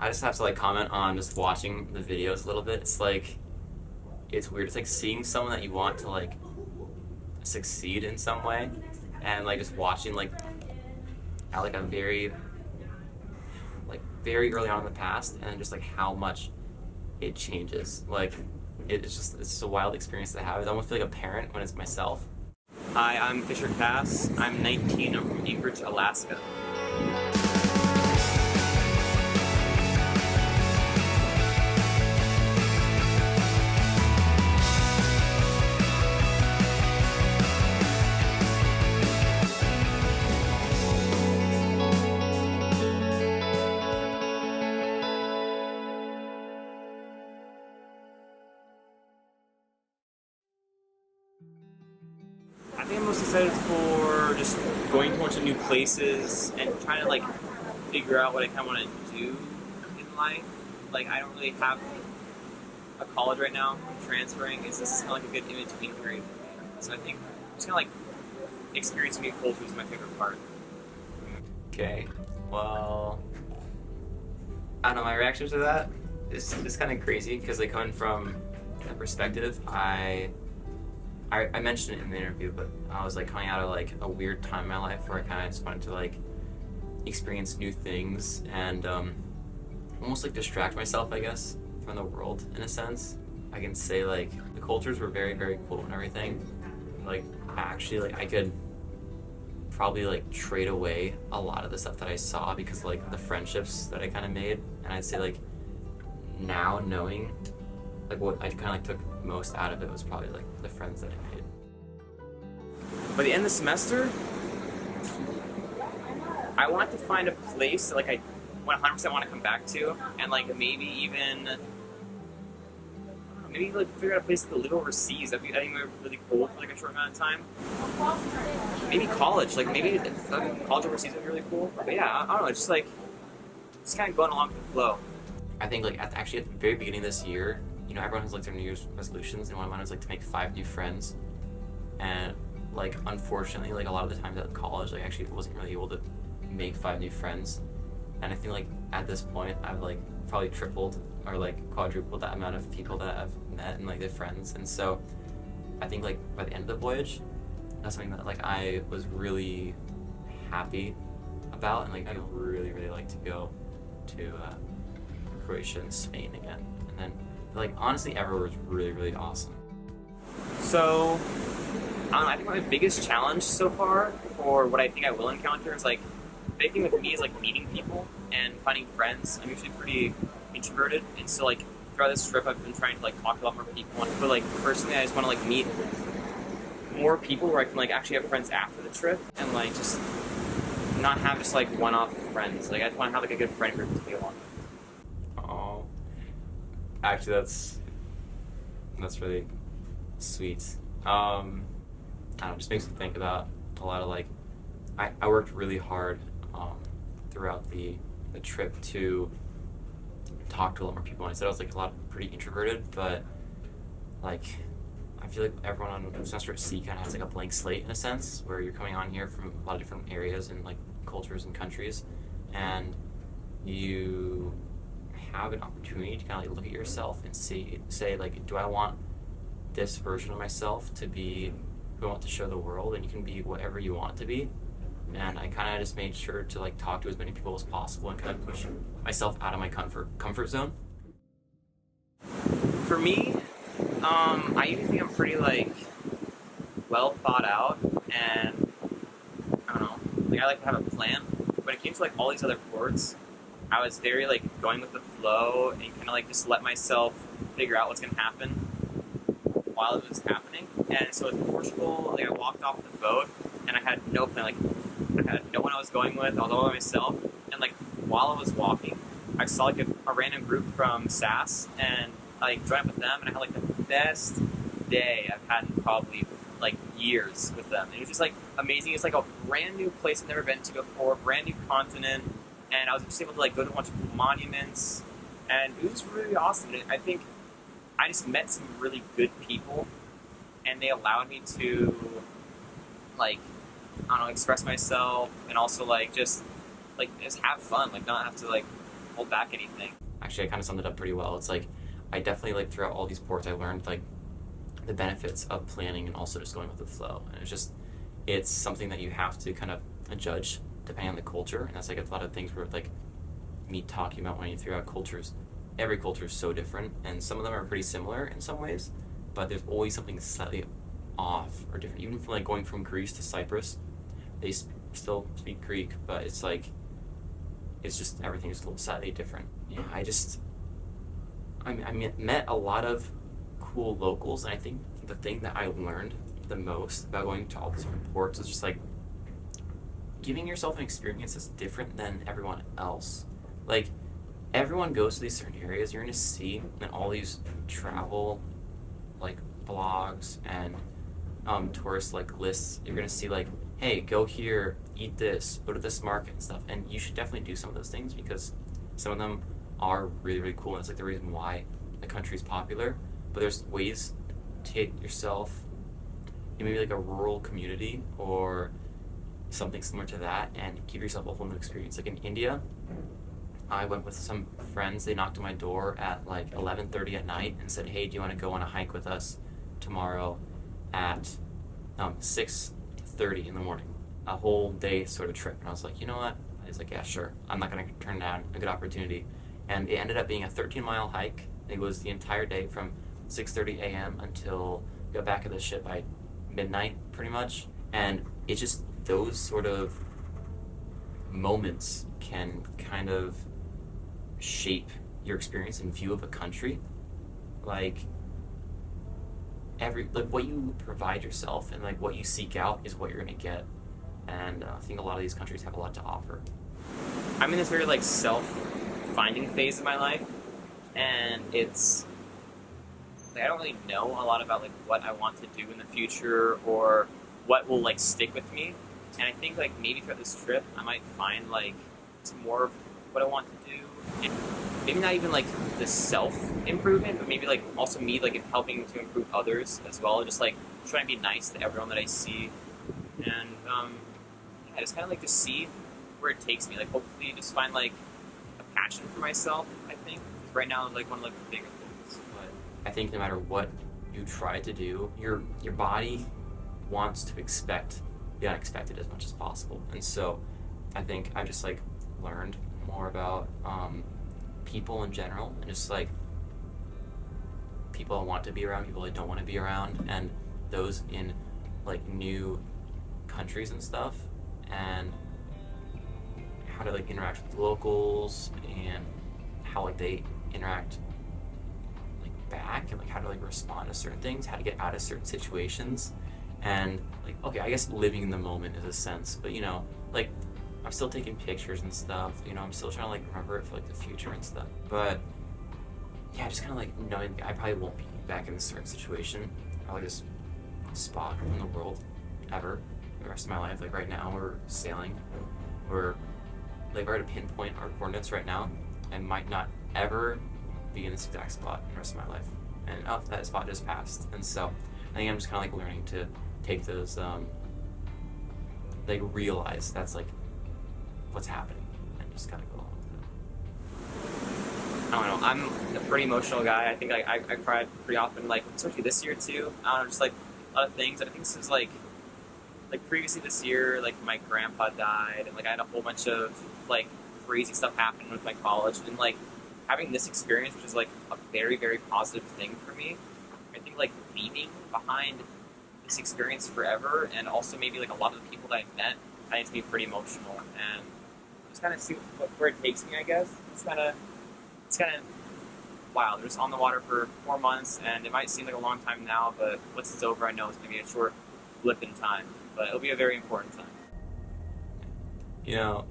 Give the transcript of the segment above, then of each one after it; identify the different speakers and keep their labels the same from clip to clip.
Speaker 1: I just have to like comment on just watching the videos a little bit. It's like it's weird. It's like seeing someone that you want to like succeed in some way, and like just watching like at like a very early on in the past, and just like how much it changes. Like it's just a wild experience to have. I almost feel like a parent when it's myself. Hi, I'm Fischer Kass. I'm 19. I'm from Anchorage, Alaska. I think I'm most excited for just going to a bunch of new places and trying to like figure out what I kind of want to do in life. Like I don't really have a college right now. I'm transferring. This is kind of like a good in-between period for me. So I think just kind of like experiencing new cultures is my favorite part. Okay, well, I don't know. My reaction to that is kind of crazy because like coming from that perspective, I mentioned it in the interview, but I was like coming out of like a weird time in my life where I kind of just wanted to like experience new things and almost like distract myself, I guess, from the world in a sense. I can say like the cultures were very, very cool and everything. Like actually, like I could probably like trade away a lot of the stuff that I saw because like the friendships that I kind of made, and I'd say like now knowing like what I kind of like took most out of it was probably like the friends that I made. By the end of the semester, I want to find a place that like I 100% want to come back to, and like maybe like figure out a place to live overseas. I think it would be really cool for like a short amount of time. Maybe college, like maybe college overseas would be really cool. But yeah, I don't know, just kind of going along with the flow. I think like actually at the very beginning of this year, you know, everyone has like their New Year's resolutions, and one of mine was like to make 5 new friends. And like unfortunately, like a lot of the times at college, like actually wasn't really able to make 5 new friends. And I think like at this point, I've like probably tripled or like quadrupled that amount of people that I've met and like their friends. And so I think like by the end of the voyage, that's something that like I was really happy about, and like I would really, really like to go to Croatia and Spain again. And then like honestly everywhere was really, really awesome. So I don't know, I think my biggest challenge so far, or what I think I will encounter, is like the big thing with me is like meeting people and finding friends. I'm usually pretty introverted, and so like throughout this trip I've been trying to like talk to a lot more people. But like personally I just want to like meet more people where I can like actually have friends after the trip, and like just not have just like one-off friends. Like I just want to have like a good friend group to be along with. Oh, actually that's really sweet. I don't know, just makes me think about a lot of like I worked really hard throughout the trip to talk to a lot more people. And I said I was like a lot pretty introverted, but like I feel like everyone on semester at C kind of has like a blank slate in a sense, where you're coming on here from a lot of different areas and like cultures and countries, and you have an opportunity to kind of like look at yourself and say like, do I want this version of myself to be who I want to show the world? And you can be whatever you want to be. And I kind of just made sure to like talk to as many people as possible and kind of push myself out of my comfort zone. For me, I usually think I'm pretty like well thought out, and I don't know, like I like to have a plan. When it came to like all these other ports, I was very like going with the flow and kind of like just let myself figure out what's gonna happen while it was happening. And so in Portugal, like I walked off the boat and I had no plan. Like I had no one I was going with. I was all by myself. And like while I was walking, I saw like a random group from SAS, and I like joined up with them, and I had like the best day I've had in probably like years with them. And it was just like amazing. It's like a brand new place I've never been to before, brand new continent, and I was just able to like go to a bunch of monuments, and it was really awesome. And I think I just met some really good people, and they allowed me to like, I don't know, express myself, and also like just have fun, like not have to like hold back anything.
Speaker 2: Actually, I kind of summed it up pretty well. It's like I definitely like throughout all these ports I learned like the benefits of planning and also just going with the flow. And it's something that you have to kind of judge depending on the culture. And that's like a lot of things where like me talking about when you throw out cultures, every culture is so different, and some of them are pretty similar in some ways, but there's always something slightly off or different. Even from like going from Greece to Cyprus, they still speak Greek, but it's like it's just everything is a little slightly different. Yeah, I met a lot of cool locals, and I think the thing that I learned the most about going to all these different ports is just like giving yourself an experience that's different than everyone else. Like, everyone goes to these certain areas. You're going to see in all these travel, like, blogs and tourist, like, lists. You're going to see, like, hey, go here, eat this, go to this market and stuff. And you should definitely do some of those things because some of them are really, really cool. And it's, like, the reason why the country's popular. But there's ways to take yourself in maybe, like, a rural community or something similar to that and give yourself a whole new experience. Like, in India, I went with some friends. They knocked on my door at like 11:30 at night and said, "Hey, do you want to go on a hike with us tomorrow at 6:30 in the morning?" A whole day sort of trip. And I was like, you know what? I was like, yeah, sure. I'm not going to turn down a good opportunity. And it ended up being a 13-mile hike. It was the entire day from 6:30 a.m. until we got back at the ship by midnight, pretty much. And it's just those sort of moments can kind of shape your experience and view of a country. Like what you provide yourself and like what you seek out is what you're gonna get. And I think a lot of these countries have a lot to offer.
Speaker 1: I'm in this very like self-finding phase of my life, and it's like I don't really know a lot about like what I want to do in the future or what will like stick with me. And I think like maybe throughout this trip I might find like it's more of what I want to do. And maybe not even like the self-improvement, but maybe like also me like helping to improve others as well. Just like trying to be nice to everyone that I see. And I just kind of like to see where it takes me. Like hopefully just find like a passion for myself, I think. 'Cause right now like one of like the bigger things.
Speaker 2: But I think no matter what you try to do, your body wants to expect the unexpected as much as possible. And so I think I just like learned more about people in general and just like people I want to be around, people I don't want to be around, and those in like new countries and stuff, and how to like interact with locals and how like they interact like back and like how to like respond to certain things, how to get out of certain situations. And like, okay, I guess living in the moment is a sense, but you know, like I'm still taking pictures and stuff, you know, I'm still trying to like remember it for like the future and stuff. But yeah, just kind of like knowing I probably won't be back in a certain situation or like this spot in the world ever the rest of my life. Like right now we're sailing, we're to pinpoint our coordinates right now. I might not ever be in this exact spot in the rest of my life. And that spot just passed. And so I think I'm just kind of like learning to take those, like realize that's like what's happening and just kind of go along with it.
Speaker 1: I don't know. I'm a pretty emotional guy. I think I cried pretty often, like especially this year too. I don't know, just like a lot of things. I think this is like previously this year, like my grandpa died, and like I had a whole bunch of like crazy stuff happen with my college, and like having this experience, which is like a very, very positive thing for me. I think like leaving behind this experience forever, and also maybe like a lot of the people that I met, I think it's be pretty emotional, and just kind of see where it takes me. I guess it's kind of wow. They're just on the water for 4 months, and it might seem like a long time now, but once it's over, I know it's gonna be a short blip in time, but it'll be a very important time.
Speaker 2: You know,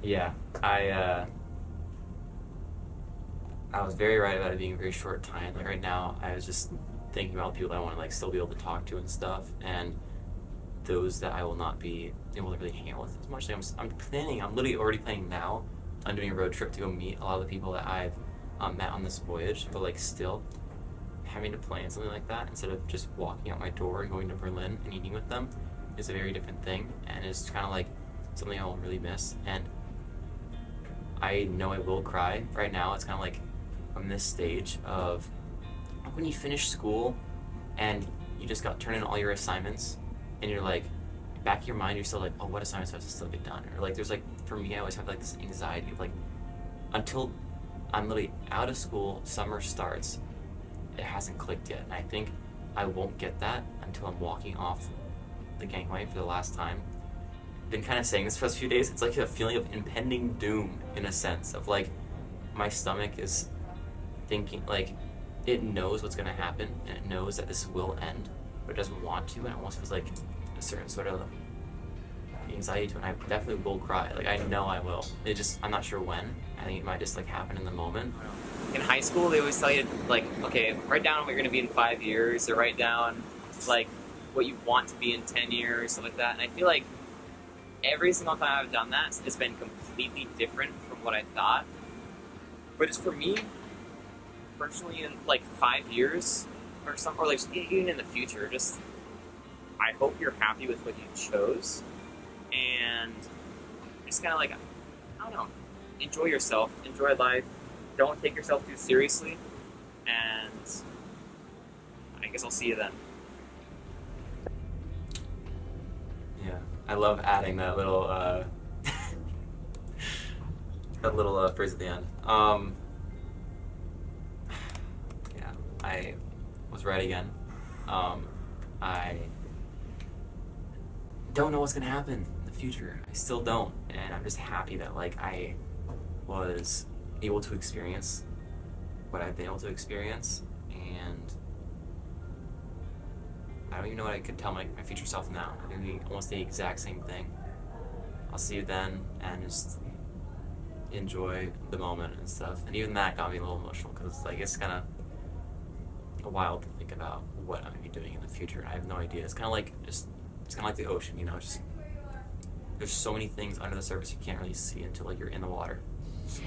Speaker 2: yeah, I was very right about it being a very short time. Like right now, I was just thinking about people that I want to like still be able to talk to and stuff, and those that I will not be able to really hang out with as much. Like I'm literally already planning now on doing a road trip to go meet a lot of the people that I've met on this voyage, but like still having to plan something like that instead of just walking out my door and going to Berlin and eating with them is a very different thing, and it's kind of like something I will really miss. And I know I will cry. Right now, it's kind of like I'm in this stage of when you finish school and you just got turned in all your assignments, and you're like, back of your mind, you're still like, oh, what assignments have to still get done? Or like, there's like, for me, I always have like this anxiety of like, until I'm literally out of school, summer starts, it hasn't clicked yet. And I think I won't get that until I'm walking off the gangway for the last time. Been kind of saying this for a few days. It's like a feeling of impending doom in a sense of like my stomach is thinking like it knows what's going to happen and it knows that this will end, but it doesn't want to, and it almost feels like a certain sort of anxiety to it. And I definitely will cry. Like I know I will. It just I'm not sure when. I think it might just like happen in the moment.
Speaker 1: In high school, they always tell you like, okay, write down what you're going to be in 5 years, or write down like what you want to be in 10 years, stuff like that. And I feel like every single time I've done that, it's been completely different from what I thought. But it's for me, personally, in like 5 years or something, or like even in the future, just I hope you're happy with what you chose, and it's kind of like, I don't know, enjoy yourself, enjoy life, don't take yourself too seriously, and I guess I'll see you then.
Speaker 2: Yeah, I love adding that little phrase at the end. Yeah, I was right again. I don't know what's gonna happen in the future. I still don't, and I'm just happy that like I was able to experience what I've been able to experience, and I don't even know what I could tell my future self now. I'm doing almost the exact same thing. I'll see you then, and just enjoy the moment and stuff. And even that got me a little emotional because like it's kind of wild to think about what I'm gonna be doing in the future. I have no idea. It's kind of like the ocean, you know. Just there's so many things under the surface you can't really see until like you're in the water. So.